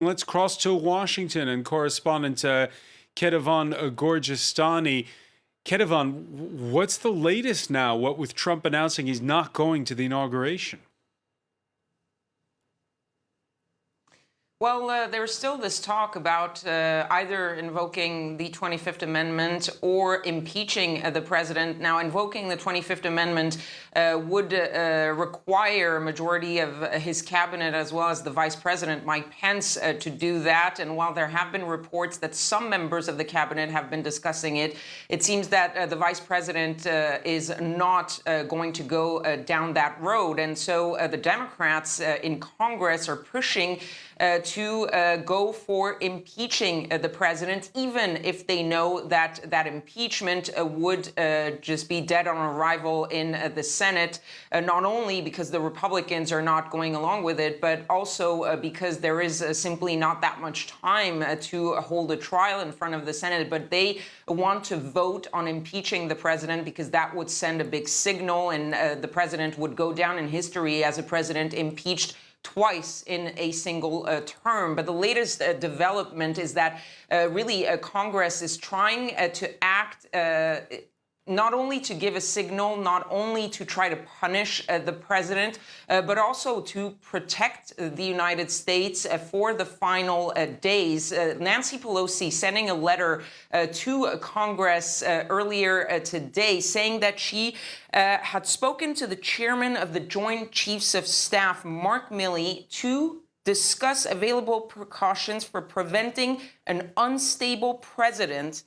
Let's cross to Washington and correspondent Kethevane Gorjestani. Kethevane, what's the latest now? What with Trump announcing he's not going to the inauguration? Well, there's still this talk about either invoking the 25th Amendment or impeaching the president. Now, invoking the 25th Amendment would require a majority of his cabinet, as well as the vice president, Mike Pence, to do that. And while there have been reports that some members of the cabinet have been discussing it, it seems that the vice president is not going to go down that road. And so the Democrats in Congress are pushing to go for impeaching the president, even if they know that that impeachment would just be dead on arrival in the Senate, not only because the Republicans are not going along with it, but also because there is simply not that much time to hold a trial in front of the Senate. But they want to vote on impeaching the president because that would send a big signal, and the president would go down in history as a president impeached twice in a single term. But the latest development is that really Congress is trying to act not only to give a signal, not only to try to punish the president, but also to protect the United States for the final days. Nancy Pelosi sending a letter to Congress earlier today saying that she had spoken to the chairman of the Joint Chiefs of Staff, Mark Milley, to discuss available precautions for preventing an unstable president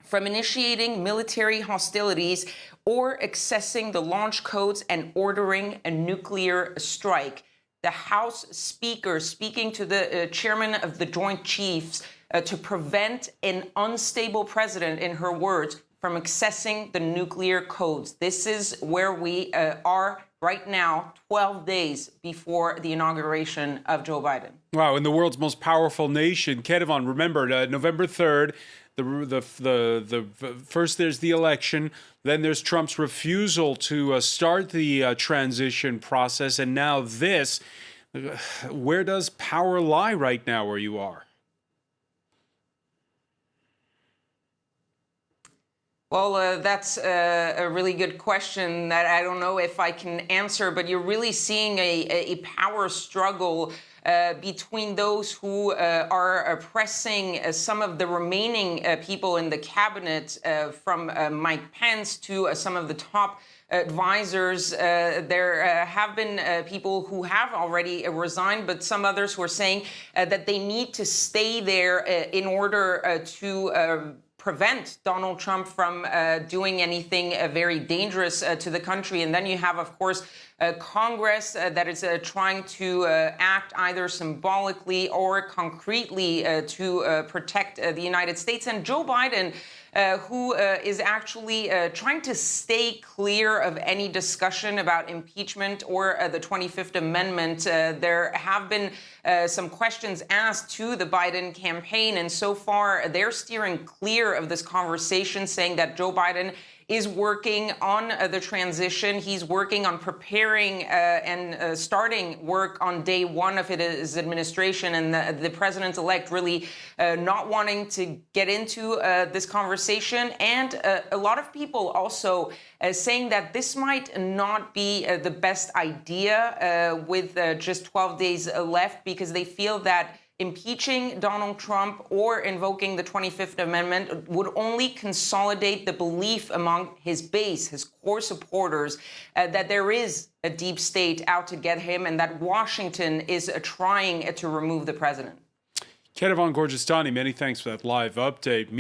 from initiating military hostilities or accessing the launch codes and ordering a nuclear strike. The House Speaker speaking to the chairman of the Joint Chiefs to prevent an unstable president, in her words, from accessing the nuclear codes. This is where we are right now, 12 days before the inauguration of Joe Biden. Wow, in the world's most powerful nation. Kethevane, remember, November 3rd, the first there's the election, then there's Trump's refusal to start the transition process, and now this. Where does power lie right now where you are? Well, that's a really good question that I don't know if I can answer, but you're really seeing a power struggle between those who are pressing some of the remaining people in the cabinet, from Mike Pence to some of the top advisors. There have been people who have already resigned, but some others who are saying that they need to stay there in order to prevent Donald Trump from doing anything very dangerous to the country. And then you have, of course, Congress that is trying to act either symbolically or concretely to protect the United States. And Joe Biden, who is actually trying to stay clear of any discussion about impeachment or the 25th Amendment. There have been some questions asked to the Biden campaign, and so far they're steering clear of this conversation, saying that Joe Biden is working on the transition. He's working on preparing and starting work on day one of his administration, and the president-elect really not wanting to get into this conversation. And a lot of people also saying that this might not be the best idea with just 12 days left, because they feel that impeaching Donald Trump or invoking the 25th Amendment would only consolidate the belief among his base, his core supporters, that there is a deep state out to get him and that Washington is trying to remove the president. Kethevane Gorjestani, many thanks for that live update.